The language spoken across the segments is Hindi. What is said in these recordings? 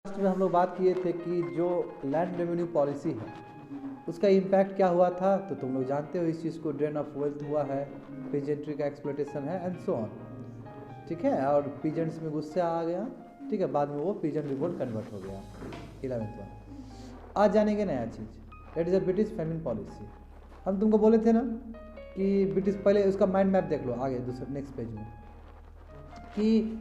लास्ट में हम लोग बात किए थे कि जो लैंड रेवेन्यू पॉलिसी है उसका इम्पैक्ट क्या हुआ था, तो तुम लोग जानते हो इस चीज़ को। ड्रेन ऑफ वेल्थ हुआ है, पीजेंट्री का एक्सप्लोटेशन है एंड सो ऑन, ठीक है। और पीजेंट्स में गुस्सा आ गया, ठीक है, बाद में वो पीजेंट रिवोल्ट कन्वर्ट हो गया 11th में। आज जानेंगे नया चीज़, that is a British famine policy. हम तुमको बोले थे ना कि ब्रिटिश, पहले उसका माइंड मैप देख लो आगे दूसरे नेक्स्ट पेज में, कि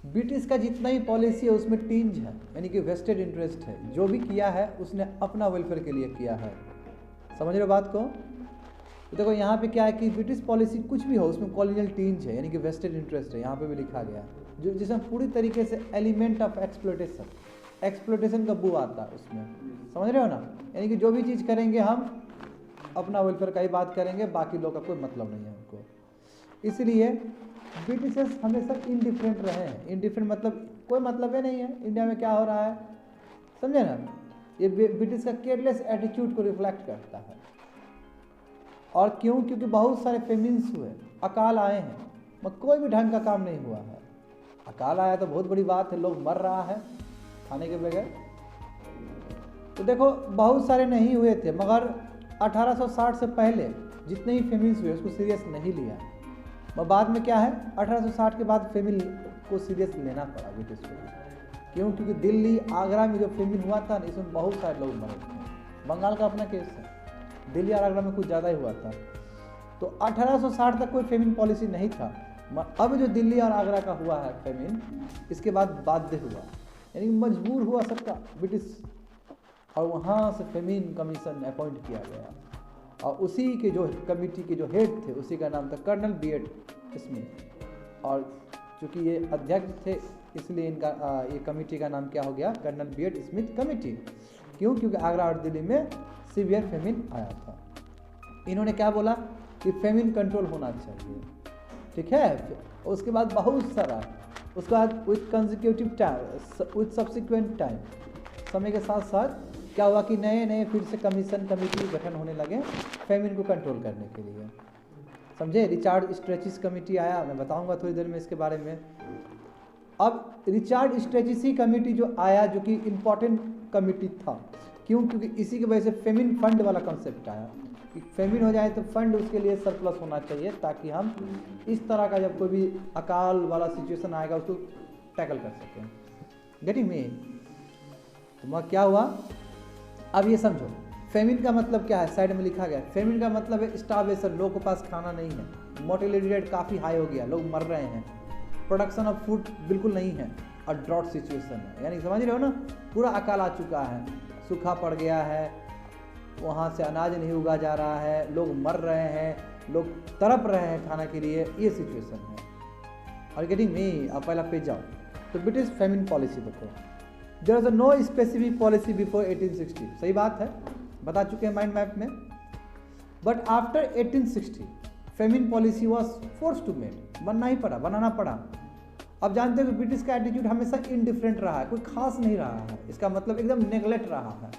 ब्रिटिश का जितना ही पॉलिसी है उसमें टींज है, यानी कि वेस्टेड इंटरेस्ट है। जो भी किया है उसने अपना वेलफेयर के लिए किया है। समझ रहे हो बात को? तो देखो यहाँ पे क्या है कि ब्रिटिश पॉलिसी कुछ भी हो उसमें कॉलोनियल टींज है, यानी कि वेस्टेड इंटरेस्ट है। यहाँ पे भी लिखा गया है जो जिसमें पूरी तरीके से एलिमेंट ऑफ एक्सप्लोटेशन का बू आता है उसमें। समझ रहे हो ना? यानी कि जो भी चीज़ करेंगे हम अपना वेलफेयर का ही बात करेंगे, बाकी लोग का कोई मतलब नहीं है हमको। इसलिए ब्रिटिशर्स हमेशा इनडिफरेंट रहे हैं। इनडिफरेंट मतलब कोई मतलब ही नहीं है इंडिया में क्या हो रहा है, समझे ना? ये ब्रिटिश का केयरलेस एटीट्यूड को रिफ्लेक्ट करता है। और क्यों? क्योंकि बहुत सारे फेमिन्स हुए, अकाल आए हैं, मगर कोई भी ढंग का काम नहीं हुआ है। अकाल आया तो बहुत बड़ी बात है, लोग मर रहा है खाने के बगैर। तो देखो बहुत सारे नहीं हुए थे, मगर 1860 से पहले जितने ही फेमिन्स हुए उसको सीरियस नहीं लिया। मगर बाद में क्या है, 1860 के बाद फेमिन को सीरियस लेना पड़ा ब्रिटिश को। क्यों? क्योंकि दिल्ली आगरा में जो फेमिन हुआ था ना, इसमें बहुत सारे लोग मरे थे। बंगाल का अपना केस है, दिल्ली और आगरा में कुछ ज़्यादा ही हुआ था। तो 1860 तक कोई फेमिन पॉलिसी नहीं था। अब जो दिल्ली और आगरा का हुआ है फेमिन, इसके बाद बाध्य हुआ, यानी मजबूर हुआ सबका ब्रिटिश, और वहाँ से फेमिन कमीशन अपॉइंट किया गया। और उसी के जो कमिटी के जो हेड थे उसी का नाम था कर्नल B.H. स्मिथ। और चूँकि ये अध्यक्ष थे इसलिए इनका ये कमिटी का नाम क्या हो गया, कर्नल B.H. Smith committee. क्यों? क्योंकि आगरा और दिल्ली में सीवियर फेमिन आया था। इन्होंने क्या बोला कि फेमिन कंट्रोल होना चाहिए, ठीक है। उसके बाद बहुत सारा, उसके बाद with consecutive time, with subsequent time, समय के साथ साथ क्या हुआ कि नए नए फिर से कमीशन कमेटी गठन होने लगे फेमिन को कंट्रोल करने के लिए। समझे? रिचार्ड स्ट्रेचिस कमेटी आया, मैं बताऊंगा थोड़ी देर में इसके बारे में। अब रिचार्ड स्ट्रेचिस कमेटी जो आया, जो कि इम्पोर्टेंट कमेटी था। क्यों? क्योंकि इसी की वजह से फेमिन फंड वाला कॉन्सेप्ट आया कि फेमिन हो जाए तो फंड उसके लिए सरप्लस होना चाहिए, ताकि हम इस तरह का जब कोई भी अकाल वाला सिचुएशन आएगा उसको टैकल कर सकें। Getting me? तो क्या हुआ अब ये समझो, फेमिन का मतलब क्या है, साइड में लिखा गया। फेमिन का मतलब है स्टार्वेशन, लोगों के पास खाना नहीं है, मोर्टेलिटी रेट काफ़ी हाई हो गया, लोग मर रहे हैं, प्रोडक्शन ऑफ फूड बिल्कुल नहीं है, और ड्रॉट सिचुएशन है, यानी समझ रहे हो ना, पूरा अकाल आ चुका है, सूखा पड़ गया है, वहाँ से अनाज नहीं उगा जा रहा है, लोग मर रहे हैं, लोग तड़प रहे हैं खाना के लिए, ये सिचुएशन है। और गेटिंग मी? अब पहला पेज जाओ तो ब्रिटिश फेमिन पॉलिसी देखो। There is no specific policy before 1860, सही बात है, बता चुके हैं माइंड मैप में। But after 1860 famine policy was force to made, बनना ही पड़ा, बनाना पड़ा। अब जानते हो कि ब्रिटिश का एटीट्यूड हमेशा इनडिफरेंट रहा है, कोई खास नहीं रहा है, इसका मतलब एकदम नेग्लेक्ट रहा है।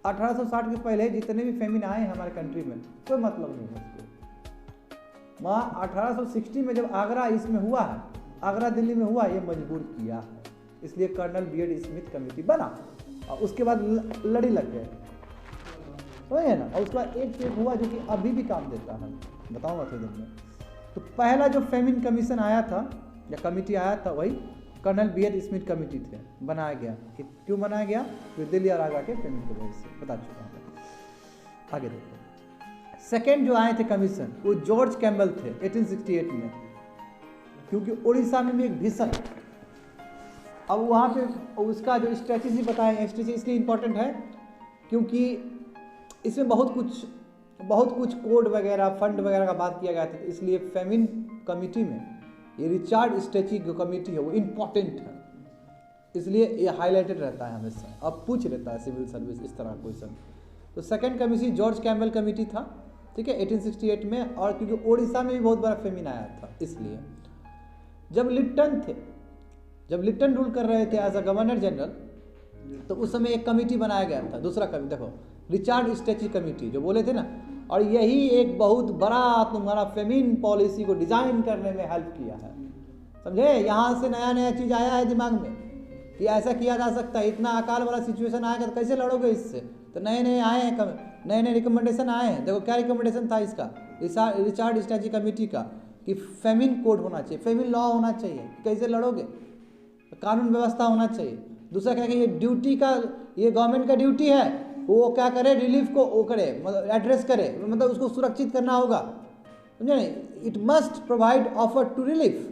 1860 के पहले जितने भी फेमिन आए हैं हमारे कंट्री में कोई मतलब नहीं है उसको। वहाँ 1860 में जब आगरा इसमें हुआ है, आगरा दिल्ली में हुआ, ये मजबूर किया है, इसलिए कर्नल B.H. स्मिथ कमेटी बना, और उसके बाद लड़ी लग गए, समझे ना। और उसके बाद एक केस हुआ जो कि अभी भी काम देता है, बताऊंगा थोड़ी देर में। तो पहला जो फेमिन कमीशन आया था या कमेटी आया था, वही कर्नल B.H. स्मिथ कमेटी थे, बनाया गया। क्यों बनाया गया? तो दिल्ली और आगरा के फेमिन की वजह से, बता चुका हूँ। आगे देखो, सेकेंड जो आए थे कमीशन वो जॉर्ज कैम्बल थे 1868 में, क्योंकि उड़ीसा में भी एक भीषण, अब वहाँ पे उसका जो स्ट्रेटजी बताया, स्ट्रेटजी इसलिए इम्पोर्टेंट है क्योंकि इसमें बहुत कुछ कोड वगैरह, फंड वगैरह का बात किया गया था, इसलिए फेमिन कमेटी में ये रिचार्ड स्ट्रेटजी जो कमेटी है वो इम्पोर्टेंट है, इसलिए ये हाईलाइटेड रहता है हमेशा। अब पूछ लेता है सिविल सर्विस इस तरह क्वेश्चन। तो second committee George Campbell committee था, ठीक है, 1868 में। और क्योंकि उड़ीसा में भी बहुत बड़ा फेमिन आया था, इसलिए जब लिप्टन रूल कर रहे थे एज अ गवर्नर जनरल, तो उस समय एक कमेटी बनाया गया था, दूसरा कमेटी देखो, रिचार्ड स्ट्रेटजी कमेटी जो बोले थे ना, और यही एक बहुत बड़ा तुम्हारा फेमिन पॉलिसी को डिजाइन करने में हेल्प किया है, समझे। यहाँ से नया नया चीज आया है दिमाग में, कि ऐसा किया जा सकता है, इतना अकाल वाला सिचुएशन आएगा तो कैसे लड़ोगे इससे। तो नए नए आए हैं, नए नए रिकमेंडेशन आए हैं। देखो क्या रिकमेंडेशन था इसका, रिचार्ड स्ट्रेटजी कमेटी का, कि फेमिन कोड होना चाहिए, फेमिन लॉ होना चाहिए, कैसे लड़ोगे, कानून व्यवस्था होना चाहिए। दूसरा क्या कि ये ड्यूटी का, ये गवर्नमेंट का ड्यूटी है, वो क्या करे, रिलीफ को वो करे, मतलब एड्रेस करे, मतलब उसको सुरक्षित करना होगा, समझे नहीं। It must provide offer to relief,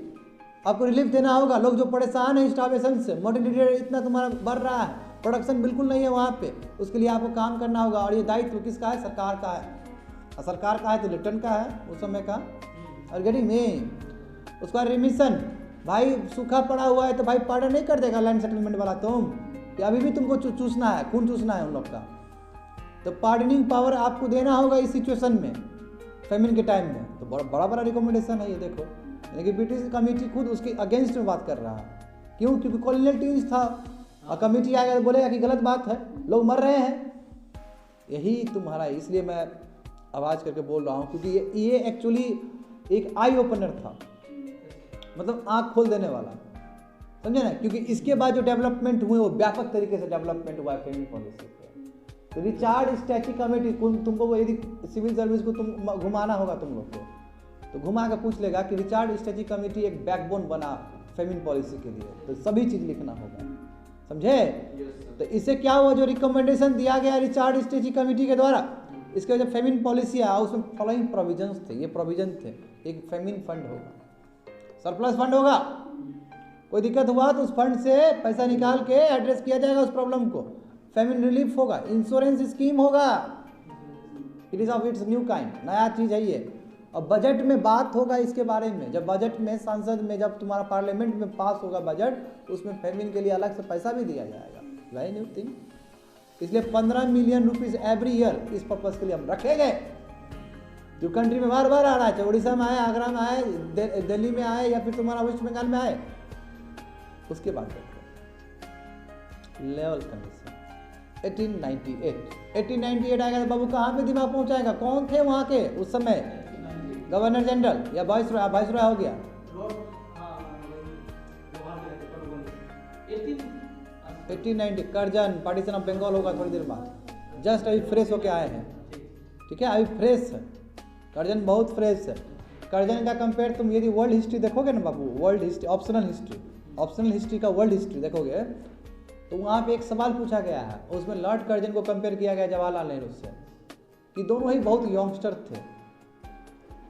आपको रिलीफ देना होगा। लोग जो परेशान हैं स्टार्वेशन से, मोर्टेलिटी रेट इतना तुम्हारा बढ़ रहा है, प्रोडक्शन बिल्कुल नहीं है वहाँ पे, उसके लिए आपको काम करना होगा। और ये दायित्व किसका है, सरकार का है। और सरकार का है तो लिप्टन का है उस समय का। और गेटिंग में उसका रिमिशन, भाई सूखा पड़ा हुआ है तो भाई पार्डन नहीं कर देगा लैंड सेटलमेंट वाला तुम, कि अभी भी तुमको चूसना है, खून चूसना है उन लोग का। तो पार्डनिंग पावर आपको देना होगा इस सिचुएशन में, फेमिन के टाइम में। तो बड़ा बड़ा रिकमेंडेशन है ये, देखो। लेकिन ब्रिटिश कमेटी खुद उसके अगेंस्ट में बात कर रहा है। क्यों? क्योंकि कॉलोनियल टीम्स था, और कमेटी आएगा तो बोलेगा कि गलत बात है, लोग मर रहे हैं। यही तुम्हारा, इसलिए मैं आवाज़ करके बोल रहा हूँ, क्योंकि ये एक्चुअली एक आई ओपनर था, मतलब आँख खोल देने वाला, समझे ना। क्योंकि इसके बाद जो डेवलपमेंट हुए वो व्यापक तरीके से डेवलपमेंट हुआ है फेमिन पॉलिसी पे। तो रिचार्ड स्ट्रेटजी कमेटी, तुमको यदि सिविल सर्विस को तुम घुमाना होगा तुम लोग को, तो घुमा कर पूछ लेगा कि रिचार्ड स्ट्रेटजी कमेटी एक बैकबोन बना फेमिन पॉलिसी के लिए, तो सभी चीज़ लिखना होगा, समझे। तो इससे क्या हुआ, जो रिकमेंडेशन दिया गया रिचार्ड स्ट्रेटजी कमेटी के द्वारा, इसके वजह फेमिन पॉलिसी आया, उसमें फॉलोइंग प्रोविजंस थे, ये प्रोविजन थे। एक फेमिन फंड होगा, सरप्लस फंड होगा, कोई दिक्कत हुआ तो उस फंड से पैसा निकाल के एड्रेस किया जाएगा उस प्रॉब्लम को। फेमिन रिलीफ होगा, इंश्योरेंस स्कीम होगा, it is of its new kind, नया चीज है ये। और बजट में बात होगा इसके बारे में, जब बजट में संसद में, जब तुम्हारा पार्लियामेंट में पास होगा बजट, उसमें फेमिन के लिए अलग से पैसा भी दिया जाएगा, वेरी न्यू थिंग। इसलिए 15 मिलियन रुपीज एवरी ईयर इस पर्पज के लिए हम रखेंगे। जो कंट्री में बार बार आ रहा है, चाहे उड़ीसा में आए, आगरा में आए, दिल्ली में आए, या फिर तुम्हारा वेस्ट बंगाल में आए, उसके बाद देखो लेवल कमीशन 1898 आएगा तो बाबू कहाँ पे दिमाग पहुंचाएगा। कौन थे वहाँ के उस समय, गवर्नर जनरल या वाइसरॉय हो गया। 1890 कर्जन, पार्टीशन ऑफ बंगाल होगा थोड़ी देर बाद, जस्ट अभी फ्रेश होके आए हैं, ठीक है, अभी फ्रेश है कर्जन, बहुत फ्रेश है। कर्जन का कंपेयर तुम यदि वर्ल्ड हिस्ट्री देखोगे ना बाबू, वर्ल्ड हिस्ट्री, ऑप्शनल हिस्ट्री का वर्ल्ड हिस्ट्री देखोगे, तो वहाँ पे एक सवाल पूछा गया है, उसमें लॉर्ड कर्जन को कंपेयर किया गया जवाहरलाल नेहरू से, कि दोनों ही बहुत यंगस्टर थे,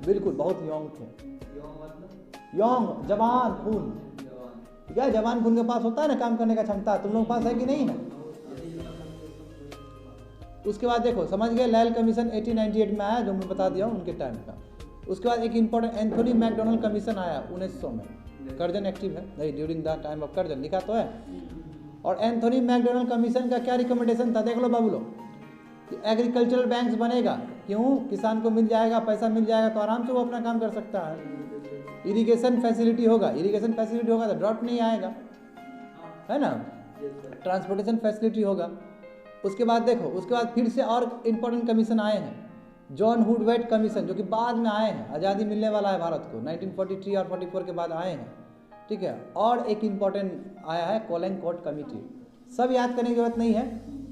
बिल्कुल बहुत यंग थे, यंग जवान खून, क्या जवान खून के पास होता है ना काम करने का क्षमता, तुम लोगों के पास है कि नहीं है। उसके बाद देखो समझ गए, लैल कमीशन 1898 में आया, जो मैं बता दिया उनके टाइम का। उसके बाद एक इंपॉर्टेंट एंथोनी मैकडोनल्ड कमीशन आया 1900 में, कर्जन एक्टिव है नहीं, during the time of Curzon लिखा तो है। और एंथोनी मैकडोनल्ड कमीशन का क्या रिकमेंडेशन था, देख लो बाबू लोग, कि एग्रीकल्चरल बैंक्स बनेगा। क्यों? किसान को मिल जाएगा, पैसा मिल जाएगा तो आराम से वो अपना काम कर सकता है। इरिगेशन फैसिलिटी होगा, इरिगेशन फैसिलिटी होगा तो ड्रॉट नहीं आएगा, है ना। ट्रांसपोर्टेशन फैसिलिटी होगा। उसके बाद देखो, उसके बाद फिर से और इम्पोर्टेंट कमीशन आए हैं, जॉन वुडवर्थ कमीशन, जो कि बाद में आए हैं, आज़ादी मिलने वाला है भारत को, 1943 और 44 के बाद आए हैं, ठीक है। और एक इम्पॉर्टेंट आया है कोलेन कोर्ट कमेटी, सब याद करने की जरूरत नहीं है,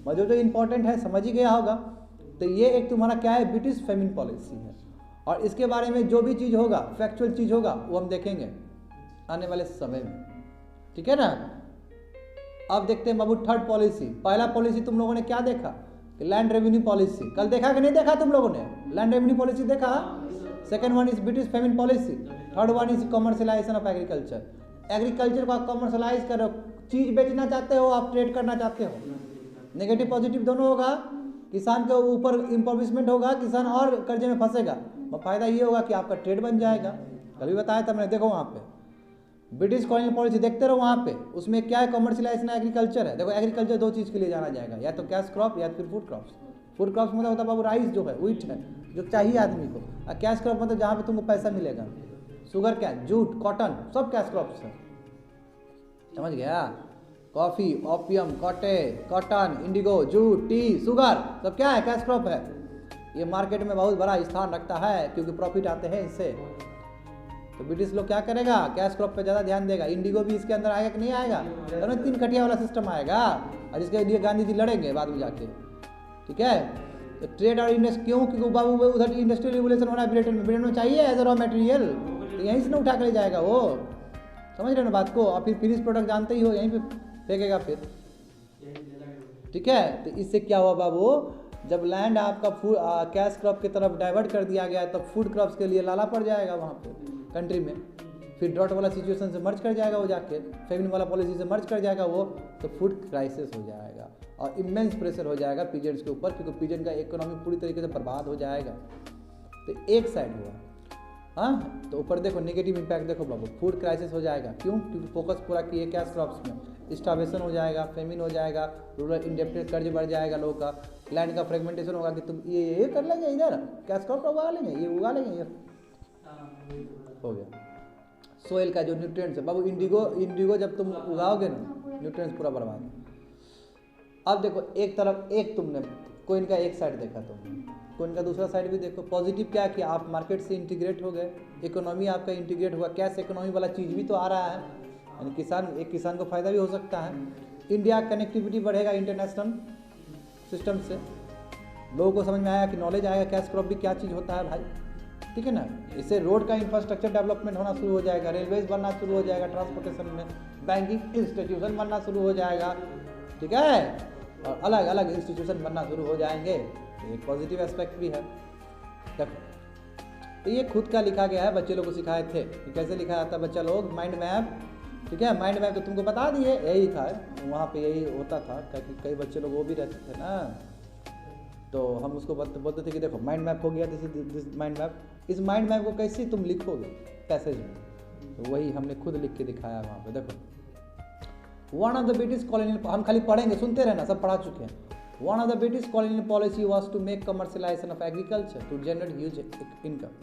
जो इम्पोर्टेंट है समझ ही गया होगा। तो ये एक तुम्हारा क्या है, ब्रिटिश फेमिन पॉलिसी है। और इसके बारे में जो भी चीज़ होगा, फैक्चुअल चीज़ होगा, वो हम देखेंगे आने वाले समय में, ठीक है ना। अब देखते हैं बाबू थर्ड पॉलिसी। पहला पॉलिसी तुम लोगों ने क्या देखा, लैंड रेवेन्यू पॉलिसी, कल देखा कि नहीं देखा तुम लोगों ने, लैंड रेवेन्यू पॉलिसी देखा। Second one is British famine policy, third one is commercialization of agriculture. Agriculture को आप कमर्शलाइज करो, चीज़ बेचना चाहते हो, आप ट्रेड करना चाहते हो, नेगेटिव पॉजिटिव दोनों होगा। किसान के ऊपर इम्पोविशमेंट होगा, किसान और कर्जे में फंसेगा। फायदा ये होगा कि आपका ट्रेड बन जाएगा। कभी बताया था मैंने, देखो वहाँ पे ब्रिटिश कॉलोनियल पॉलिसी देखते रहो, वहाँ पे उसमें क्या है, कमर्शियलाइजेशन एग्रीकल्चर है। देखो एग्रीकल्चर दो चीज़ के लिए जाना जाएगा, या तो कैश क्रॉप या फिर फूड क्रॉप्स। फूड क्रॉप्स मतलब होता है बाबू राइस जो है, व्हीट है, जो चाहिए आदमी को। और कैश क्रॉप मतलब जहाँ पे तुमको पैसा मिलेगा, शुगर कैन, जूट, कॉटन, सब कैश क्रॉप्स है, समझ गया। Coffee, opium, cotton, Indigo, jute, T, sugar, सब क्या है, कैश क्रॉप है। ये मार्केट में बहुत बड़ा स्थान रखता है क्योंकि प्रॉफिट आते हैं इससे। तो ब्रिटिश लोग क्या करेगा, कैश क्रॉप पे ज़्यादा ध्यान देगा। इंडिगो भी इसके अंदर आएगा कि नहीं आएगा, तो ना 3 कटिया वाला सिस्टम आएगा, और इसके लिए गांधी जी लड़ेंगे बाद में जाके, ठीक है। तो ट्रेड और इंडस्ट्री क्यों, क्योंकि बाबू उधर इंडस्ट्रियल रिवोल्यूशन होना है ब्रिटेन में, ब्रिटेन में चाहिए एज अ रॉ मटेरियल, तो यहीं से ना उठा कर ले जाएगा वो, समझ रहे हो ना बात को। और फिर फिनिश प्रोडक्ट जानते ही हो, यहीं पे फेंकेगा फिर, ठीक है। तो इससे क्या हुआ बाबू, जब लैंड आपका फूड कैश क्रॉप की तरफ डाइवर्ट कर दिया गया तब फूड क्रॉप्स के लिए लाला पड़ जाएगा वहाँ पे कंट्री में, फिर ड्रॉट वाला सिचुएशन से मर्ज कर जाएगा वो जाके, फेमिन वाला पॉलिसी से मर्ज कर जाएगा वो, तो फूड क्राइसिस हो जाएगा और इमेंस प्रेशर हो जाएगा पीजेंट्स के ऊपर, क्योंकि पीजेंट का इकोनॉमी पूरी तरीके से बर्बाद हो जाएगा। तो एक साइड हुआ, हाँ। तो ऊपर देखो नेगेटिव इम्पैक्ट देखो बाबू, फूड क्राइसिस हो जाएगा, क्यों, क्योंकि फोकस पूरा किए कैश क्रॉप्स में, स्टार्वेशन हो जाएगा, फेमिन हो जाएगा, रूरल इंडेप्टेड कर्ज बढ़ जाएगा लोगों का, लैंड का फ्रेगमेंटेशन होगा कि तुम ये कर लेंगे, इधर कैश क्रॉप उगा लेंगे, ये उगा लेंगे, ये हो गया। सोइल का जो न्यूट्रिएंट्स है बाबू, इंडिगो जब तुम उगाओगे ना, न्यूट्रिएंट्स पूरा बर्बाद। अब देखो एक तरफ, एक तुमने कोइन का एक साइड देखा, तुमने कोइन का दूसरा साइड भी देखो। पॉजिटिव क्या कि आप मार्केट से इंटीग्रेट हो गए, इकोनॉमी आपका इंटीग्रेट हुआ, कैश इकोनॉमी वाला चीज़ भी तो आ रहा है, यानी किसान को फायदा भी हो सकता है। इंडिया कनेक्टिविटी बढ़ेगा इंटरनेशनल सिस्टम से, लोगों को समझ में आया कि नॉलेज आएगा कैश क्रॉप भी क्या चीज़ होता है भाई, ठीक है ना। इससे रोड का इंफ्रास्ट्रक्चर डेवलपमेंट होना शुरू हो जाएगा, रेलवेज बनना शुरू हो जाएगा ट्रांसपोर्टेशन में, बैंकिंग इंस्टीट्यूशन बनना शुरू हो जाएगा, ठीक है, और अलग अलग इंस्टीट्यूशन बनना शुरू हो जाएंगे। एक पॉजिटिव एस्पेक्ट भी है। देखो तो ये खुद का लिखा गया है, बच्चे लोग को सिखाए थे कि कैसे लिखा जाता है बच्चा लोग, माइंड मैप, ठीक है। माइंड मैप तो तुमको बता दिए, यही था वहाँ पे, यही होता था, क्योंकि कई बच्चे लोग वो भी रहते थे ना, तो हम उसको बोलते थे कि देखो माइंड मैप हो गया, दिस माइंड मैप। इस माइंड मैप को कैसे तुम लिखोगे पैसेज में, तो वही हमने खुद लिख के दिखाया वहाँ पे। देखो one of the British colonial, हम खाली पढ़ेंगे, सुनते रहना, सब पढ़ा चुके हैं। One of the British colonial policy was to make commercialization of agriculture to generate huge income.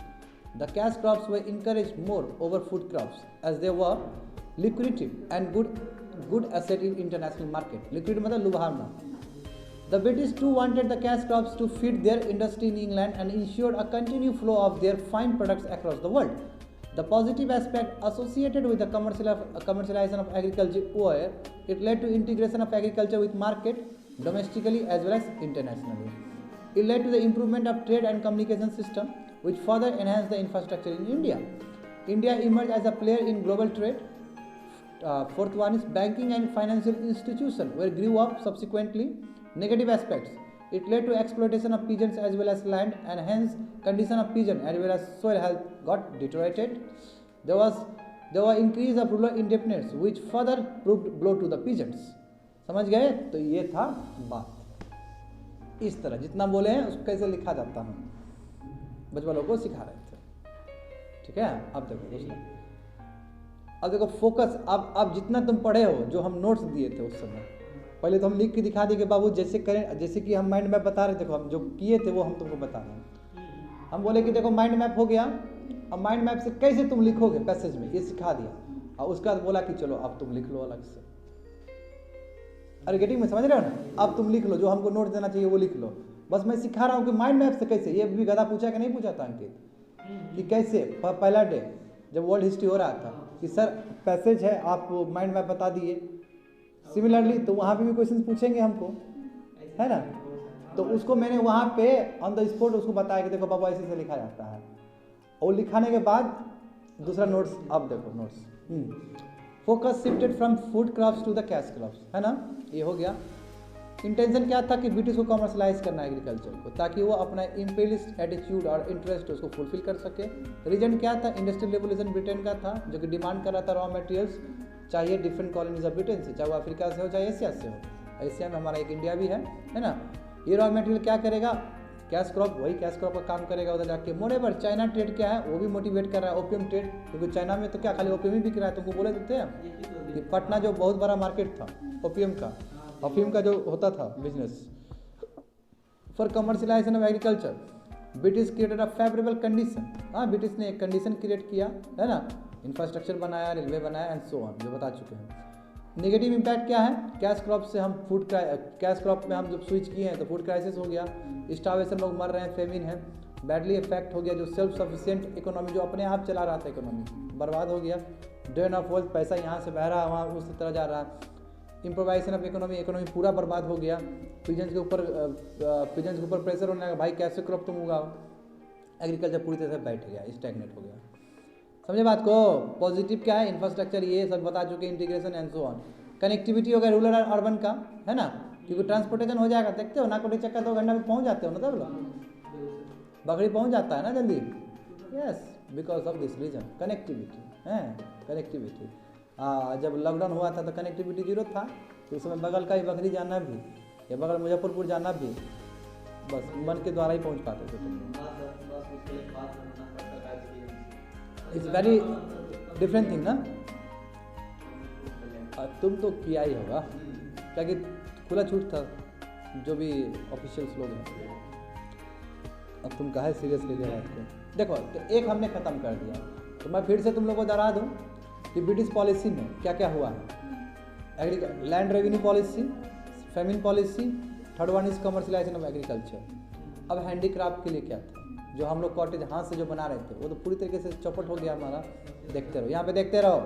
The cash crops were encouraged more over food crops as they were lucrative and good asset in international market. Lucrative मतलब लुभावना। The British too wanted the cash crops to feed their industry in England and ensured a continued flow of their fine products across the world. The positive aspect associated with the commercialization of agriculture were it led to integration of agriculture with market domestically as well as internationally. It led to the improvement of trade and communication system, which further enhanced the infrastructure in India. India emerged as a player in global trade. Fourth one is banking and financial institution, where grew up subsequently. Negative aspects. It led to exploitation of pigeons as well as land, and hence condition of pigeon as well as soil health got deteriorated. There were increase of rural indebtedness, which further proved blow to the pigeons. समझ गए। तो ये था बात, इस तरह जितना बोले हैं उसको कैसे लिखा जाता है बच्चे वालों को सिखा रहे थे, ठीक है। अब देखो दोस्तों, अब देखो फोकस, अब जितना तुम पढ़े हो, जो हम नोट्स दिए थे उस समय, पहले तो हम लिख के दिखा दिए कि बाबू जैसे करें, जैसे कि हम माइंड मैप बता रहे थे, देखो हम जो किए थे वो हम तुमको बता रहे हैं। हम बोले कि देखो माइंड मैप हो गया, अब माइंड मैप से कैसे तुम लिखोगे पैसेज में, ये सिखा दिया, और उसके बाद बोला कि चलो अब तुम लिख लो अलग से। अरे गेटिंग में समझ रहे हो ना, अब तुम लिख लो, जो हमको नोट देना चाहिए वो लिख लो, बस मैं सिखा रहा हूँ कि माइंड मैप से कैसे। ये भी गधा पूछा कि नहीं पूछा था अंकित, कि कैसे पहला डे जब वर्ल्ड हिस्ट्री हो रहा था कि सर पैसेज है, आप माइंड मैप बता दिए। सिमिलरली तो वहाँ पे भी क्वेश्चन पूछेंगे हमको, है ना, तो उसको मैंने वहाँ पे ऑन द स्पॉट उसको बताया कि देखो बाबा ऐसे से लिखा जाता है, और लिखाने के बाद दूसरा नोट्स। अब देखो notes, focus shifted from food crops to the cash crops, है ना, ये हो गया। इंटेंशन क्या था कि ब्रिटिश को कमर्शलाइज करना एग्रीकल्चर को, ताकि वो अपना इंपीरियलिस्ट एटीट्यूड और इंटरेस्ट उसको फुलफिल कर सके। रीजन क्या था, इंडस्ट्रियल रेवोल्यूशन ब्रिटेन का था, जो कि डिमांड कर रहा था रॉ मटेरियल्स चाहिए डिफरेंट कॉलोनीज ऑफ ब्रिटेन से, चाहे वो अफ्रीका से हो चाहे एशिया से हो। एशिया में हमारा एक इंडिया भी है ना। ये रॉ मटेरियल क्या करेगा, कैश क्रॉप, वही कैश क्रॉप का काम करेगा उधर जाके। मोरेवर चाइना ट्रेड क्या है, वो भी मोटिवेट कर रहा है, ओपियम ट्रेड, क्योंकि चाइना में तो क्या खाली ओपियम ही बिक रहा है। तुमको बोले देते हैं कि पटना जो बहुत बड़ा मार्केट था ओपियम का, अफीम का जो होता था business. For commercialisation of agriculture British created a favourable condition, हाँ ब्रिटिश ने एक कंडीशन क्रिएट किया, है ना, इंफ्रास्ट्रक्चर बनाया, रेलवे बनाया एंड सो ऑन, जो बता चुके हैं। नेगेटिव इम्पैक्ट क्या है, कैश क्रॉप से हम कैश क्रॉप में हम जब स्विच किए हैं तो फूड क्राइसिस हो गया, स्टार्वेशन, लोग मर रहे हैं, फेमिन है। बैडली इफेक्ट हो गया। जो सेल्फ सफिशिएंट इकोनॉमी, जो अपने आप चला रहा था इकोनॉमी, बर्बाद हो गया। ड्रेन ऑफ वेल्थ, पैसा यहाँ से बह रहा है वहाँ उसी तरह जा रहा है। इम्प्रोवाइजेशन ऑफ इकोनॉमी, इकोनॉमी पूरा बर्बाद हो गया। पिजन्स के ऊपर प्रेशर होने लगा, भाई कैसे क्रॉप तुम उगाओ। एग्रीकल्चर पूरी तरह से बैठ गया, स्टैग्नेट हो गया। समझे बात को? पॉजिटिव क्या है? इंफ्रास्ट्रक्चर ये सब बता चुके, integration and so on. Connectivity हो गया रूरल और अर्बन का, है ना, क्योंकि ट्रांसपोर्टेशन हो जाएगा। देखते हो नाकोटी चक्का 2 घंटा में पहुँच जाते हो ना सब लोग, बकरी पहुँच जाता है ना जल्दी। Yes, because of this reason, connectivity है, कनेक्टिविटी। जब लॉकडाउन हुआ था तो कनेक्टिविटी जीरो था, तो उस समय बगल का ही बकरी जाना भी या बगल मुजफ्फरपुर जाना भी बस मन के द्वारा ही पहुंच पाते थे तुम लोग। इट्स वेरी डिफरेंट थिंग ना। तुम तो किया ही होगा, क्या कि खुला छूट था जो भी ऑफिशियल्स लोग हैं। अब तुम कहे सीरियस ले रहे हो। देखो तो एक हमने ख़त्म कर दिया, तो मैं फिर से तुम लोगों को दोहरा दूँ कि ब्रिटिश पॉलिसी में क्या क्या हुआ है। Land revenue policy, famine policy, third one is commercialization of agriculture. अब हैंडीक्राफ्ट के लिए क्या था, जो हम लोग कॉटेज हाथ से जो बना रहे थे वो तो पूरी तरीके से चौपट हो गया हमारा। देखते रहो, यहाँ पे देखते रहो।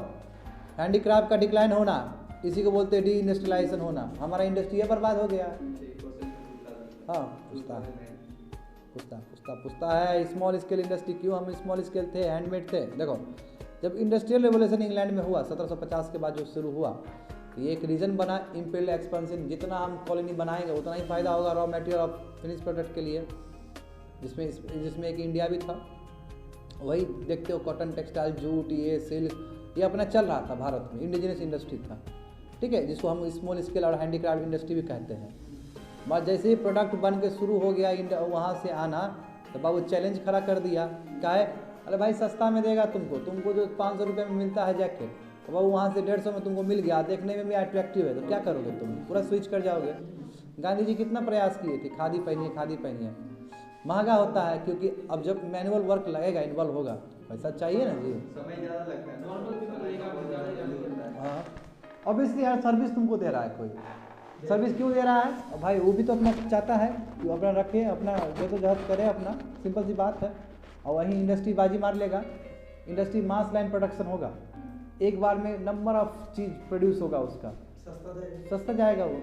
हैंडीक्राफ्ट का डिक्लाइन होना, इसी को बोलते हैं डी इंडस्ट्रियलाइजेशन होना। हमारा इंडस्ट्री बर्बाद हो गया। हाँ, पूछता है स्मॉल स्केल इंडस्ट्री क्यों हम स्मॉल स्केल थे, हैंडमेड थे। देखो जब इंडस्ट्रियल रेवोल्यूशन इंग्लैंड में हुआ 1750 के बाद जो शुरू हुआ, तो ये एक रीजन बना इम्पीरियल एक्सपेंशन। जितना हम कॉलोनी बनाएंगे उतना ही फायदा होगा रॉ मटेरियल और फिनिश प्रोडक्ट के लिए, जिसमें एक इंडिया भी था। वही देखते हो कॉटन, टेक्सटाइल, जूट, ये सिल्क, ये अपना चल रहा था भारत में, इंडिजिनस इंडस्ट्री था, ठीक है, जिसको हम स्मॉल स्केल और हैंडीक्राफ्ट इंडस्ट्री भी कहते हैं। बस जैसे ही प्रोडक्ट बन के शुरू हो गया वहाँ से आना, तो बाबू चैलेंज खड़ा कर दिया। क्या है? अरे भाई सस्ता में देगा तुमको जो 500 रुपये में मिलता है जैकेट, तो बाबू वहाँ से 150 में तुमको मिल गया, देखने में भी अट्रैक्टिव है, तो क्या करोगे तुम? पूरा स्विच कर जाओगे। गांधी जी कितना प्रयास किए थे, खादी पहनिए। महंगा होता है, क्योंकि अब जब मैनुअल वर्क लगेगा, इन्वॉल्व होगा, पैसा चाहिए ना जी, समय ज़्यादा लगता है। हाँ, ऑब्वियसली यार सर्विस तुमको दे रहा है कोई, सर्विस क्यों दे रहा है भाई? वो भी तो अपना चाहता है कि अपना रखे, अपना जद्दोजहद करे अपना, सिंपल सी बात है। और वहीं इंडस्ट्री बाजी मार लेगा। इंडस्ट्री मास लाइन प्रोडक्शन होगा, एक बार में नंबर ऑफ चीज़ प्रोड्यूस होगा, उसका सस्ता जाएगा वो।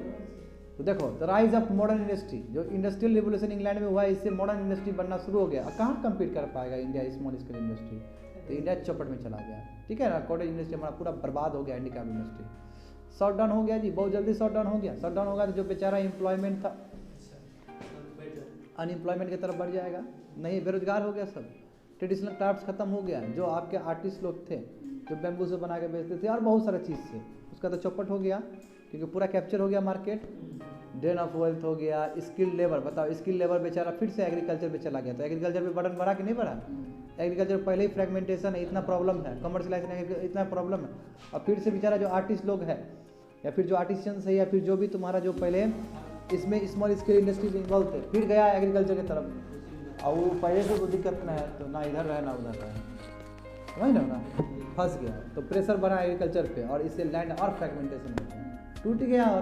तो देखो the rise of modern industry, जो इंडस्ट्रियल रिवोल्यूशन इंग्लैंड में हुआ, इससे मॉडर्न इंडस्ट्री बनना शुरू हो गया। कहाँ कम्पीट कर पाएगा इंडिया स्मॉल स्केल इंडस्ट्री? तो इंडिया चौपट में चला गया, ठीक है ना। कॉटेज इंडस्ट्री हमारा पूरा बर्बाद हो गया, हैंडीक्राफ्ट इंडस्ट्री शॉट डाउन हो गया जी, बहुत जल्दी शॉट डाउन हो गया। शॉट डाउन होगा तो जो बेचारा एम्प्लॉयमेंट था, अनएम्प्लॉयमेंट की तरफ बढ़ जाएगा, नहीं बेरोजगार हो गया सब। ट्रेडिशनल क्राफ्ट्स खत्म हो गया, जो आपके आर्टिस्ट लोग थे जो बैम्बू से बना के बेचते थे और बहुत सारा चीज़ से, उसका तो चौपट हो गया, क्योंकि पूरा कैप्चर हो गया मार्केट। ड्रेन ऑफ वेल्थ हो गया। स्किल्ड लेबर, बताओ स्किल्ड लेबर बेचारा फिर से एग्रीकल्चर पे चला गया, तो एग्रीकल्चर पे बर्डन बढ़ा कि नहीं बढ़ा? एग्रीकल्चर पहले ही फ्रेगमेंटेशन है, इतना प्रॉब्लम है, कमर्शलाइजेशन इतना प्रॉब्लम है, और फिर से बेचारा जो आर्टिस्ट लोग है, या फिर जो आर्टिशियंस है, या फिर जो भी तुम्हारा जो पहले इसमें स्मॉल स्केल इंडस्ट्रीज इन्वॉल्व थे, फिर गया एग्रीकल्चर की तरफ। और वो पहले से तो दिक्कत में है, तो ना इधर रहे ना उधर रहे, समझ ना, फंस गया। तो प्रेशर बना एग्रीकल्चर पे, और इससे लैंड और फ्रेगमेंटेशन होता है, टूट गया। और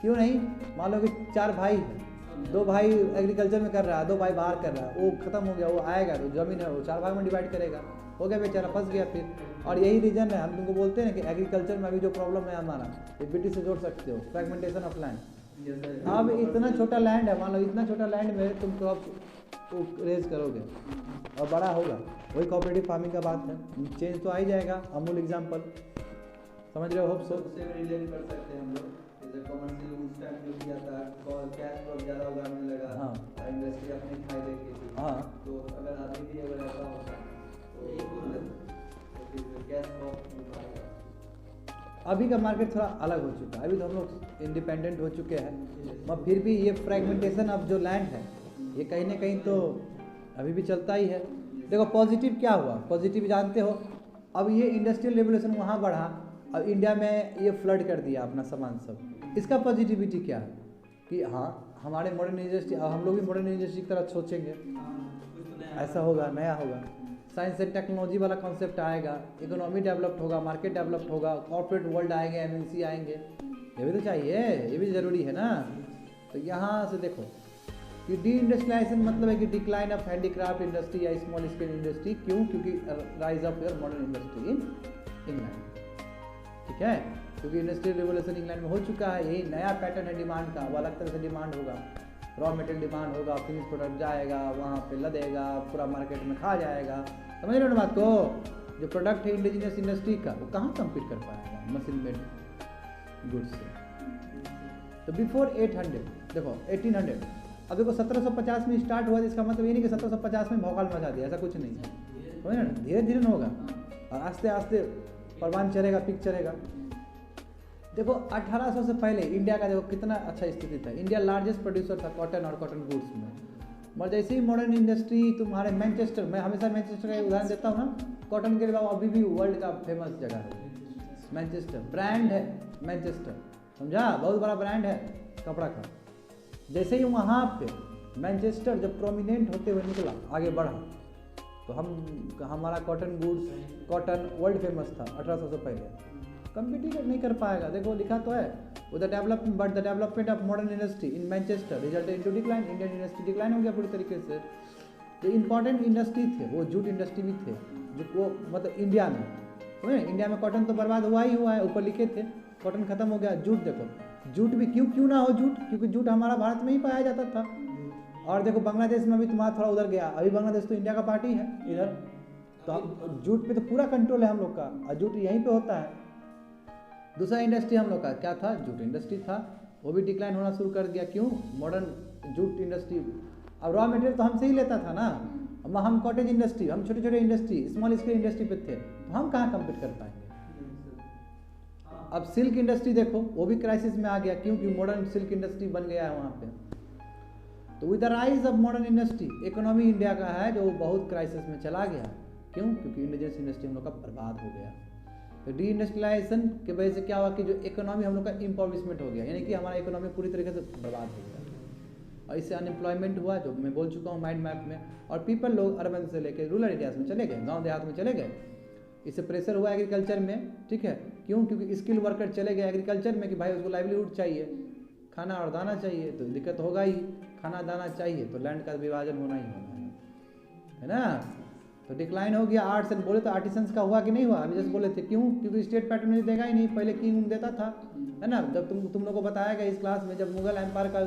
क्यों नहीं? मान लो कि 4 भाई है, 2 भाई एग्रीकल्चर में कर रहा है, 2 भाई बाहर कर रहा है, वो खत्म हो गया, वो आएगा तो जमीन है वो 4 भाग में डिवाइड करेगा, हो गया बेचारा, फंस गया फिर। और यही रीजन है, हम तुमको बोलते हैं कि एग्रीकल्चर में अभी जो प्रॉब्लम है हमारा, ये ब्रिटिश से जोड़ सकते हो, फ्रेगमेंटेशन ऑफ लैंड। अब इतना छोटा लैंड है, मान लो इतना छोटा लैंड में तुम क्रॉप रेज करोगे और बड़ा होगा, वही कोऑपरेटिव फार्मिंग का बात है। चेंज तो आ ही जाएगा, अमूल एग्जाम्पल, समझ रहे हो? होप सो से रिलेट कर सकते हैं हम लोग, जैसे कमर्शियल उस टाइम जो किया था, कैश क्रॉप ज़्यादा उगाने लगा, हाँ, इंडस्ट्री अपने फायदे की थी, हाँ, तो अगर अभी भी अगर ऐसा होता तो फिर कैश क्रॉप उगाएगा। अभी का मार्केट थोड़ा अलग हो चुका है, अभी तो हम लोग इंडिपेंडेंट हो चुके हैं, मगर फिर भी ये फ्रेगमेंटेशन ऑफ जो लैंड है, ये कहीं ना कहीं तो अभी भी चलता ही है। देखो पॉजिटिव क्या हुआ, पॉजिटिव जानते हो, अब ये इंडस्ट्रियल रेवोल्यूशन वहाँ बढ़ा, अब इंडिया में ये फ्लड कर दिया अपना सामान सब। इसका पॉजिटिविटी क्या है कि हाँ हमारे मॉडर्न इंडस्ट्री, हम लोग भी मॉडर्न इंडस्ट्री की तरह सोचेंगे, ऐसा होगा, नया होगा, साइंस एंड टेक्नोलॉजी वाला कॉन्सेप्ट आएगा, इकोनॉमी डेवलप होगा, मार्केट डेवलप होगा, कॉर्पोरेट वर्ल्ड आएंगे, एमएनसी आएंगे, ये भी तो चाहिए, ये भी ज़रूरी है ना। तो यहाँ से देखो कि डी इंडस्ट्रियलाइजेशन मतलब है कि डिक्लाइन ऑफ हैंडीक्राफ्ट इंडस्ट्री या स्मॉल स्केल इंडस्ट्री। क्यों? क्योंकि rise of your modern industry in England. ठीक है, क्योंकि इंडस्ट्रियल रिवोल्यूशन इंग्लैंड में हो चुका है, यही नया पैटर्न है डिमांड का। वो अलग तरह से डिमांड होगा, रॉ मटेरियल डिमांड होगा, फिनिश प्रोडक्ट जाएगा वहाँ पे लदेगा, पूरा मार्केट में खा जाएगा। समझ रहे हो ना बात को? जो प्रोडक्ट है इंडिजिनियस इंडस्ट्री का वो कहाँ कम्पीट कर पाएगा मशीन मेड गुड्स से? तो बिफोर 800 देखो 1800, अब देखो 1750 में स्टार्ट हुआ, इसका मतलब ये नहीं कि 1750 में भौकाल मचा दिया, ऐसा कुछ नहीं है। समझ ना, धीरे धीरे होगा और आस्ते आस्ते परवान चढ़ेगा, पिक चढ़ेगा। देखो 1800 से पहले इंडिया का देखो कितना अच्छा स्थिति था। इंडिया लार्जेस्ट प्रोड्यूसर था कॉटन और कॉटन गुड्स में। मगर जैसे ही मॉडर्न इंडस्ट्री तुम्हारे मैनचेस्टर, मैं हमेशा मैनचेस्टर का उदाहरण देता हूँ ना, कॉटन के लिए अभी भी वर्ल्ड का फेमस जगह है मैनचेस्टर, ब्रांड है मैनचेस्टर, समझा? बहुत बड़ा ब्रांड है कपड़ा का। जैसे ही वहाँ पे मैनचेस्टर जब प्रोमिनेंट होते हुए निकला, आगे बढ़ा, तो हमारा cotton goods, cotton world famous था 1800 से पहले। कम्पीट नहीं कर पाएगा। देखो लिखा तो है, the development of modern industry in Manchester result into decline. Indian industry decline हो गया पूरी तरीके से। जो इंपॉर्टेंट इंडस्ट्री थे वो जूट इंडस्ट्री भी थे, जो वो मतलब इंडिया में, समझे? इंडिया में कॉटन तो बर्बाद हुआ ही हुआ है, ऊपर लिखे थे कॉटन खत्म हो गया। जूट देखो, जूट भी क्यों ना हो जूट, क्योंकि जूट हमारा भारत में ही पाया जाता था। और देखो बांग्लादेश में भी तुम्हारा थोड़ा उधर गया, अभी बांग्लादेश तो इंडिया का पार्ट ही है इधर, तो जूट पे तो पूरा कंट्रोल है हम लोग का, और जूट यहीं पे होता है। दूसरा इंडस्ट्री हम लोग का क्या था? जूट इंडस्ट्री था, वो भी डिक्लाइन होना शुरू कर दिया। क्यों? मॉडर्न जूट इंडस्ट्री अब रॉ मटेरियल तो हमसे ही लेता था ना। हम कॉटेज इंडस्ट्री, हम छोटे छोटे इंडस्ट्री, स्मॉल स्केल इंडस्ट्री पे थे, तो हम कहाँ कम्पीट कर पाएंगे? अब सिल्क इंडस्ट्री देखो, वो भी क्राइसिस में आ गया। क्योंकि मॉडर्न सिल्क इंडस्ट्री बन गया है वहाँ पे। तो with the rise of modern industry, economy India का है जो बहुत क्राइसिस में चला गया। क्यों? क्योंकि इंडिजियस इंडस्ट्री हम लोग का बर्बाद हो गया। तो डी इंडस्ट्रियलाइजेशन की वजह से क्या हुआ कि जो इकोनॉमी हम लोग का इम्पोवरिशमेंट हो गया, यानी कि हमारा इकोनॉमी पूरी तरीके से बर्बाद हो गया। और इससे अनएम्प्लॉयमेंट हुआ, जो मैं बोल चुका हूँ माइंड मैप में। और पीपल लोग अर्बन से लेकर रूरल एरियाज में चले गए, गांव देहात में चले गए। इससे प्रेशर हुआ एग्रीकल्चर में। ठीक है, क्यों? क्योंकि स्किल वर्कर चले गए एग्रीकल्चर में कि भाई उसको लाइवलीहुड चाहिए, खाना और दाना चाहिए, तो दिक्कत होगा ही। खाना दाना चाहिए तो लैंड का विभाजन होना ही होना है ना। तो डिक्लाइन हो गया। आर्ट्स एंड बोले तो आर्टिसंस का हुआ कि नहीं हुआ? अभी जैसे बोले थे। क्यों? क्योंकि स्टेट पैटर्नेज देगा ही नहीं, पहले किंग देता था, है ना। जब तुम लोग को बताया गया इस क्लास में, जब मुगल एम्पायर का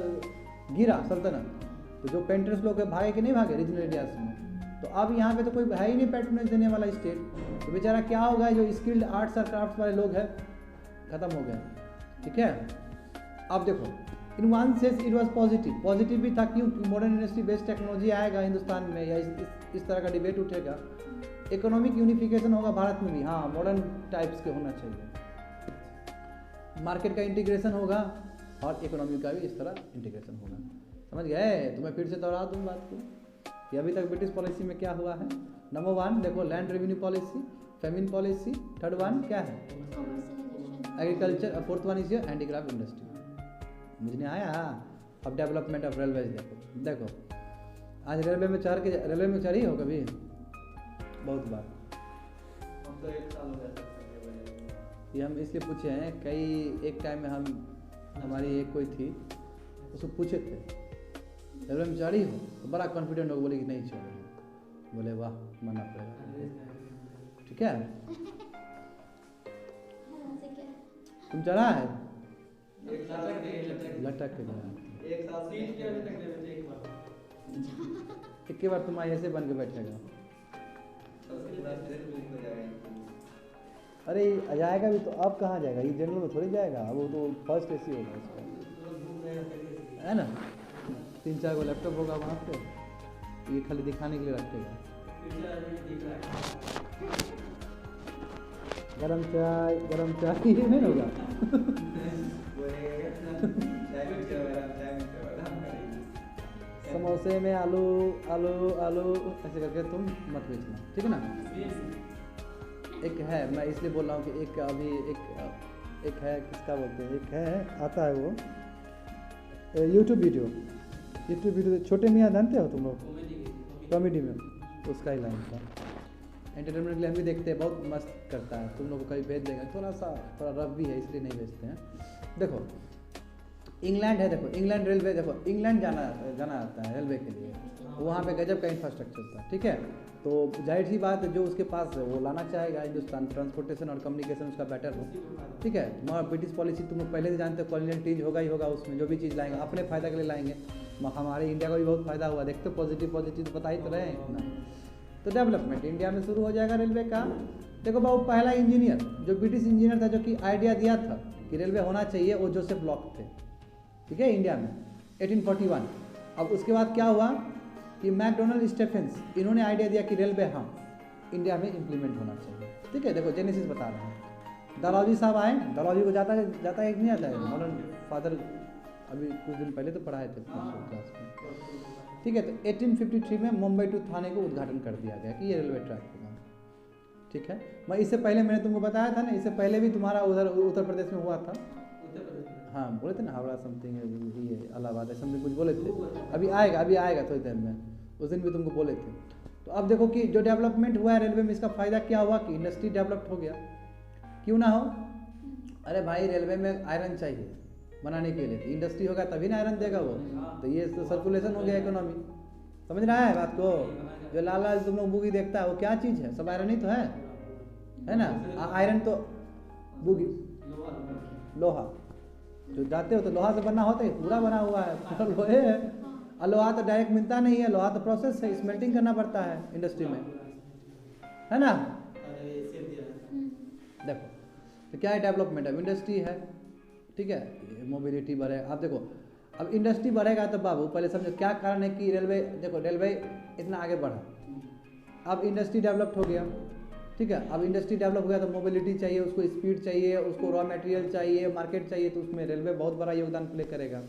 गिरा सल्तनत, तो जो पेंटर्स लोग भागे कि नहीं भागे रीजनल एरियाज में। तो अब यहाँ पे तो कोई है ही नहीं पैटर्नेज देने वाला स्टेट, तो बेचारा क्या होगा? जो स्किल्ड आर्ट्स और क्राफ्ट्स वाले लोग हैं खत्म हो गए। ठीक है, अब देखो in one sense it was positive भी था। क्यों? मॉडर्न इंडस्ट्री बेस्ड टेक्नोलॉजी आएगा हिंदुस्तान में, या इस तरह का डिबेट उठेगा। इकोनॉमिक यूनिफिकेशन होगा भारत में भी, हाँ मॉडर्न टाइप्स के होना चाहिए। मार्केट का इंटीग्रेशन होगा और इकोनॉमी का भी इस तरह इंटीग्रेशन होगा। समझ गए? तो मैं फिर से दोहरा दूँ बात को कि अभी तक ब्रिटिश पॉलिसी में क्या हुआ है। नंबर 1 देखो land revenue policy, famine policy. Third one क्या है? Agriculture. Fourth one is your handicraft industry. मुझे नहीं आया। अब डेवलपमेंट ऑफ रेलवेज देखो आज रेलवे में चढ़ी हो कभी? बहुत बार। हम तो 1 साल हो गया। ये हम इसलिए पूछे हैं, कई एक टाइम में हमारी एक कोई थी, उसको पूछे थे रेलवे में चढ़ी हो, तो बड़ा कॉन्फिडेंट हो, बोले कि नहीं चढ़ रही। बोले वाह, मानना पड़ेगा। ठीक है, तुम चढ़ा है? लटक के गया। एक बार तुम ऐसे बन के बैठेगा। अरे आ जाएगा भी तो अब कहाँ जाएगा? ये जनरल में थोड़ी जाएगा, वो तो फर्स्ट एसी होगा उसका, है ना। 3-4 गो लैपटॉप होगा वहाँ पे, ये खाली दिखाने के लिए रखेगा। गरम चाय ये नहीं होगा। समोसे में आलू ऐसे करके तुम मत बेचना, ठीक है ना। एक है, मैं इसलिए बोल रहा हूँ कि एक अभी एक है, किसका बोलते हैं, एक है आता है वो यूट्यूब वीडियो छोटे मियाँ जानते हो तुम लोग? कॉमेडी में उसका ही लाइन था। एंटरटेनमेंट के लिए हम भी देखते हैं, बहुत मस्त करता है। तुम लोग को कभी भेज देंगे, थोड़ा रफ भी है इसलिए नहीं भेजते हैं। देखो इंग्लैंड है, देखो इंग्लैंड रेलवे, देखो इंग्लैंड जाना जाता है रेलवे के लिए, वहाँ पे गजब का इंफ्रास्ट्रक्चर था, ठीक है। तो जाहिर सी बात है जो उसके पास है वो लाना चाहेगा, हिंदुस्तान ट्रांसपोर्टेशन और कम्युनिकेशन उसका बेटर हो, ठीक है। मगर ब्रिटिश पॉलिसी तुम लोग पहले से जानते हो, कॉलोनियल टीज होगा ही होगा, उसमें जो भी चीज़ लाएंगे अपने फ़ायदा के लिए लाएंगे। हमारे इंडिया का भी बहुत फ़ायदा हुआ, देखते हो पॉजिटिव तो बता ही तो रहे हैं ना। तो डेवलपमेंट इंडिया में शुरू हो जाएगा रेलवे का। देखो बाबू, पहला इंजीनियर जो ब्रिटिश इंजीनियर था जो कि आइडिया दिया था कि रेलवे होना चाहिए, वो जोसेफ लॉक थे, ठीक है, इंडिया में 1841। अब उसके बाद क्या हुआ कि मैकडोनल्ड स्टेफेंस, इन्होंने आइडिया दिया कि रेलवे हाँ इंडिया में इम्प्लीमेंट होना चाहिए, ठीक है। देखो जेनेसिस बता रहे हैं। डलहौजी साहब आए, डलहौजी को जाता है कि नहीं आता है, मॉडर्न फादर अभी कुछ दिन पहले तो पढ़ाए थे क्लास में, ठीक है। तो 1853 में मुंबई टू थाने को उद्घाटन कर दिया गया कि ये रेलवे ट्रैक होगा, ठीक है। मैं इससे पहले मैंने तुमको बताया था ना, इससे पहले भी तुम्हारा उधर उत्तर प्रदेश में हुआ था, हाँ बोले थे ना, हावड़ा समथिंग ये इलाहाबाद है समथिंग कुछ बोले थे, अभी आएगा थोड़ी देर में, उस दिन भी तुमको बोले थे। तो अब देखो कि जो डेवलपमेंट हुआ है रेलवे में, इसका फ़ायदा क्या हुआ कि इंडस्ट्री डेवलप्ड हो गया। क्यों ना हो, अरे भाई रेलवे में आयरन चाहिए बनाने के लिए, इंडस्ट्री होगा तभी ना आयरन देगा वो, तो ये तो सर्कुलेशन हो गया इकोनॉमी, समझ रहा है बात को। जो लाल लाल तुम लोग बुगी देखता है वो क्या चीज़ है, सब आयरन ही तो है ना। आयरन तो बुगी लोहा, जो जाते हो तो लोहा से बना होता है, पूरा बना हुआ है, पूरा लोहे है। और लोहा तो डायरेक्ट मिलता नहीं है, लोहा तो प्रोसेस है, स्मेल्टिंग करना पड़ता है इंडस्ट्री में, है ना। देखो तो क्या है डेवलपमेंट, अब इंडस्ट्री है, ठीक है, मोबिलिटी बढ़े। आप देखो अब इंडस्ट्री बढ़ेगा तो बाबू पहले समझो क्या कारण है कि रेलवे, देखो रेलवे इतना आगे बढ़ा, अब इंडस्ट्री डेवलप्ड हो गया, ठीक है। अब इंडस्ट्री डेवलप हो गया तो मोबिलिटी चाहिए, उसको स्पीड चाहिए, उसको रॉ मटेरियल चाहिए, मार्केट चाहिए, तो उसमें रेलवे बहुत बड़ा योगदान प्ले करेगा,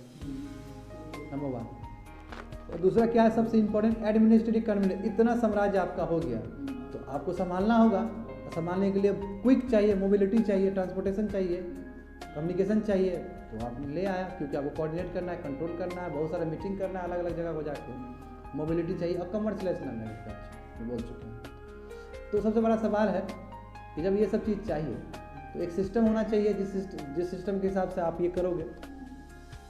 नंबर 1। और दूसरा क्या है सबसे इंपॉर्टेंट, एडमिनिस्ट्रेटिव कन्वीनियंस। इतना साम्राज्य आपका हो गया तो आपको संभालना होगा, संभालने के लिए क्विक चाहिए, मोबिलिटी चाहिए, ट्रांसपोर्टेशन चाहिए, कम्युनिकेशन चाहिए, तो आपने ले आया, क्योंकि आपको कोऑर्डिनेट करना है, कंट्रोल करना है, बहुत सारा मीटिंग करना है अलग अलग जगह को जाके, मोबिलिटी चाहिए और कमर्शलाइजेशन मैं बोल चुका हूँ। तो सबसे बड़ा सवाल है कि जब ये सब चीज़ चाहिए तो एक सिस्टम होना चाहिए, जिस सिस्टम के हिसाब से आप ये करोगे।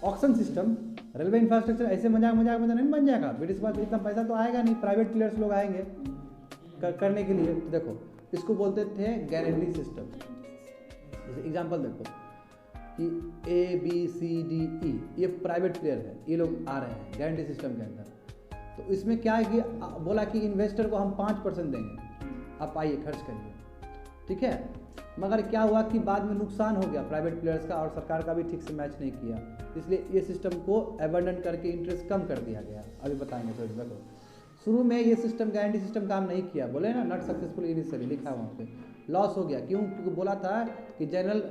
ऑक्शन सिस्टम, रेलवे इंफ्रास्ट्रक्चर ऐसे मजाक नहीं बन जाएगा, ब्रिटिश पास इतना पैसा तो आएगा नहीं, प्राइवेट प्लेयर्स लोग आएंगे करने के लिए। तो देखो इसको बोलते थे गारंटी सिस्टम। जैसे एग्जांपल देखो कि ABCDE ये प्राइवेट प्लेयर है, ये लोग आ रहे हैं गारंटी सिस्टम के अंदर। तो इसमें क्या है कि बोला कि इन्वेस्टर को हम 5% देंगे, आप आइए खर्च करिए, ठीक है। मगर क्या हुआ कि बाद में नुकसान हो गया प्राइवेट प्लेयर्स का, और सरकार का भी ठीक से मैच नहीं किया, इसलिए ये सिस्टम को अबंडन करके इंटरेस्ट कम कर दिया गया। अभी बताएंगे तो देखो शुरू में ये सिस्टम गारंटी सिस्टम काम नहीं किया, बोले ना नॉट सक्सेसफुल इनिशियली लिखा वहाँ पे, लॉस हो गया। क्यों? क्योंकि बोला था कि जनरल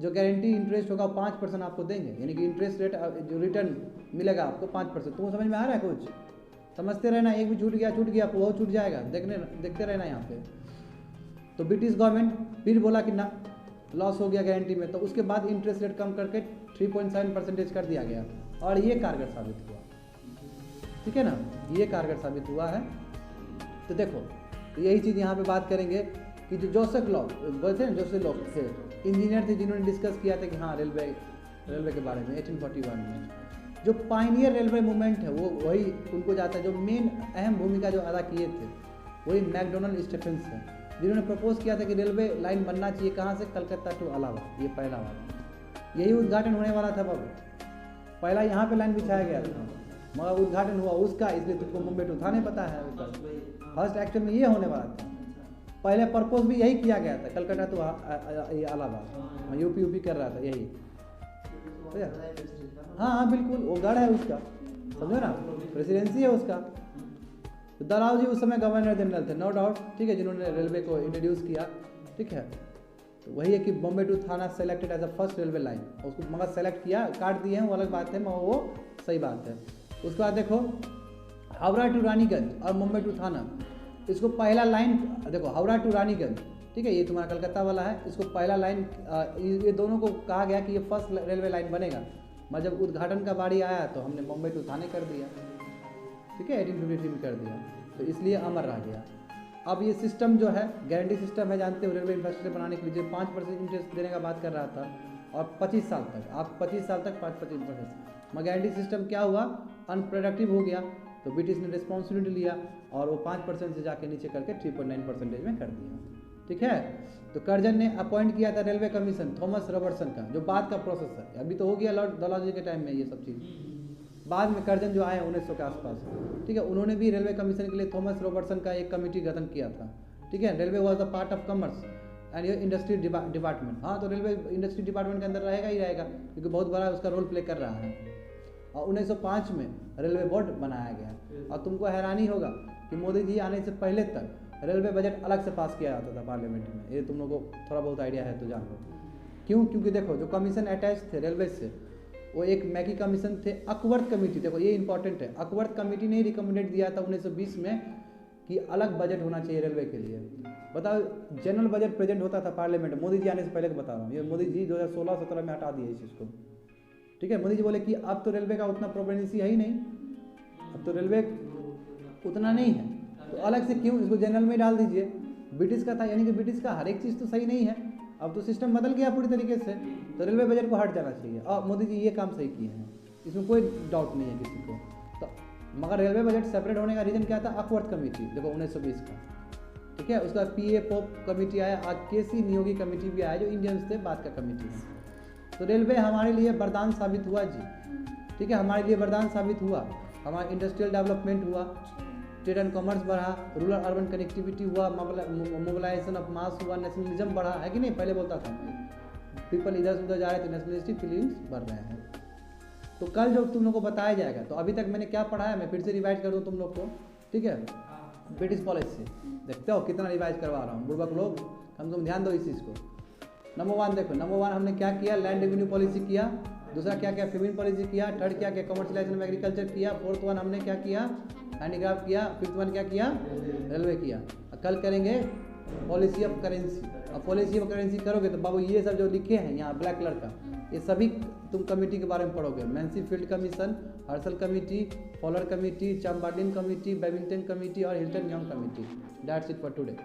जो गारंटी इंटरेस्ट होगा 5% आपको देंगे, यानी कि इंटरेस्ट रेट जो रिटर्न मिलेगा आपको 5%। तुमको समझ में आ रहा है कुछ? समझते रहना, एक भी छूट गया वो छूट जाएगा, देखते रहना यहाँ पे। तो ब्रिटिश गवर्नमेंट फिर बोला कि ना लॉस हो गया गारंटी में, तो उसके बाद इंटरेस्ट रेट कम करके 3.7% कर दिया गया, और ये कारगर साबित हुआ, ठीक है ना, ये कारगर साबित हुआ है। तो देखो तो यही चीज़ यहाँ पे बात करेंगे कि जो जोसेफ लॉक बोलते हैं, जोसेफ लॉक थे इंजीनियर थे जिन्होंने डिस्कस किया था कि हाँ रेलवे के बारे में 1841 में। जो पाइनियर रेलवे मूवमेंट है वो वही उनको जाता है, जो मेन अहम भूमिका जो अदा किए थे वही मैकडोनल्ड स्टेफेंस है, जिन्होंने प्रपोज किया था कि रेलवे लाइन बनना चाहिए कहाँ से, कलकत्ता टू इलाहाबाद, ये पहला वाला। यही उद्घाटन होने वाला था बाबू, पहला यहाँ पे लाइन बिछाया गया था, मगर उद्घाटन हुआ उसका, इसलिए तुमको मुंबई टू थाने पता है उसका। फर्स्ट एक्चुअल में ये होने वाला था, पहले पर्पज भी यही किया गया था, कलकत्ता टू इलाहाबाद, मैं यूपी कर रहा था यही। हाँ बिल्कुल, वो गढ़ है उसका, समझो ना, प्रेसिडेंसी है उसका। तो दलाव जी उस समय गवर्नर जनरल थे, नो डाउट, ठीक है, जिन्होंने रेलवे को इंट्रोड्यूस किया, ठीक है। तो वही है कि Bombay to Thana selected as a first railway line, उसको मगर सेलेक्ट किया, काट दिए हैं वो अलग बात है, मगर वो सही बात है। उसके बाद देखो हावड़ा टू रानीगंज और मुंबई टू थाना, इसको पहला लाइन देखो, हावड़ा टू रानीगंज, ठीक है, ये तुम्हारा कलकत्ता वाला है, इसको पहला लाइन, ये दोनों को कहा गया कि ये फर्स्ट रेलवे लाइन बनेगा, मगर जब उद्घाटन का बारी आया तो हमने मुंबई टू थाने कर दिया, ठीक है, 1853 में कर दिया, तो इसलिए अमर रह गया। अब ये सिस्टम जो है गारंटी सिस्टम है, जानते हो, रेलवे इंफ्रास्ट्रक्चर बनाने के लिए 5% इंटरेस्ट देने का बात कर रहा था, और 25 साल तक, आप 25 साल तक 5-25%। मगर गारंटी सिस्टम क्या हुआ, अनप्रोडक्टिव हो गया, तो ब्रिटिश ने रिस्पॉन्सिबिलिटी लिया और वो 5% से जाके नीचे करके 3.9% में कर दिया। ठीक है, तो कर्जन ने अपॉइंट किया था रेलवे कमीशन थॉमस रॉबर्टसन का, जो बाद का प्रोसेस है, अभी तो हो गया लॉर्ड डलहौजी के टाइम में ये सब चीज़, बाद में कर्जन जो आए 1900 के आसपास, ठीक है, उन्होंने भी रेलवे कमीशन के लिए थॉमस रॉबर्टसन का एक कमेटी गठन किया था। ठीक है, railway was a part of commerce and ये इंडस्ट्री डिपार्टमेंट, हाँ तो रेलवे इंडस्ट्री डिपार्टमेंट के अंदर रहेगा ही रहेगा, क्योंकि बहुत बड़ा उसका रोल प्ले कर रहा है। और 1905 में रेलवे बोर्ड बनाया गया। और तुमको हैरानी होगा कि मोदी जी आने से पहले तक रेलवे बजट अलग से पास किया जाता था पार्लियामेंट में, ये तुम लोगों को थोड़ा बहुत आइडिया है तो जान लो। क्यों? क्योंकि देखो जो कमीशन अटैच थे रेलवे से, वो एक मैकी कमीशन थे, अकवर्थ कमेटी, देखो ये इंपॉर्टेंट है, अकवर्थ कमेटी ने रिकमेंडेड दिया था 1920 में कि अलग बजट होना चाहिए रेलवे के लिए। बताओ, जनरल बजट प्रेजेंट होता था पार्लियामेंट में, मोदी जी आने से पहले बता रहा हूँ, ये मोदी जी 2016-17 में हटा दिए इस चीज़ को। ठीक है, मोदी जी बोले कि अब तो रेलवे का उतना प्रोपेंडेंसी है ही नहीं, अब तो रेलवे उतना नहीं है, तो अलग से क्यों, इसको जनरल में डाल दीजिए। ब्रिटिश का था, यानी कि ब्रिटिश का हर एक चीज़ तो सही नहीं है, अब तो सिस्टम बदल गया पूरी तरीके से, तो रेलवे बजट को हट जाना चाहिए। और मोदी जी ये काम सही किए हैं, इसमें कोई डाउट नहीं है किसी को। तो मगर रेलवे बजट सेपरेट होने का रीज़न क्या था, अकवर्थ कमेटी, देखो 1920 का। ठीक है, उसका पीए पोप कमेटी आया, आज केसी नियोगी कमेटी भी आया, जो इंडियंस थे, बाद का कमेटी है। तो रेलवे हमारे लिए वरदान साबित हुआ जी। ठीक है, हमारे लिए वरदान साबित हुआ, हमारा इंडस्ट्रियल डेवलपमेंट हुआ, ट्रेड एंड कॉमर्स बढ़ा, रूरल अर्बन कनेक्टिविटी हुआ, मोबिलाइजेशन ऑफ मास हुआ, नेशनलिज्म बढ़ा, है कि नहीं? पहले बोलता था पीपल इधर से उधर जा रहे थे, नेशनलिस्टिक फीलिंग्स बढ़ रहे हैं। तो कल जो तुम लोग को बताया जाएगा, तो अभी तक मैंने क्या पढ़ाया, मैं फिर से रिवाइज कर दूँ तुम लोग को। ठीक है, ब्रिटिश पॉलिसी देखते हो कितना रिवाइज करवा रहा हूँ, बुर्बक लोग, कम से कम ध्यान दो इस चीज़ को। नंबर 1 देखो, नंबर 1 हमने क्या किया, लैंड रेवेन्यू पॉलिसी किया। दूसरा क्या किया, फेमिन पॉलिसी किया। थर्ड क्या किया, कमर्शियलाइजेशन ऑफ एग्रीकल्चर किया। फोर्थ 1 हमने क्या किया, हैंडीक्राफ्ट किया। फिफ्थ 1 क्या किया, रेलवे किया। कल करेंगे पॉलिसी ऑफ करेंसी। अब पॉलिसी ऑफ करेंसी करोगे तो बाबू ये सब जो लिखे हैं यहाँ ब्लैक कलर का, ये सभी तुम कमेटी के बारे में पढ़ोगे। Mansfield commission, Herschel committee, Fowler committee, Chamberlain committee, Babington committee और Hilton Young committee. That's it for today.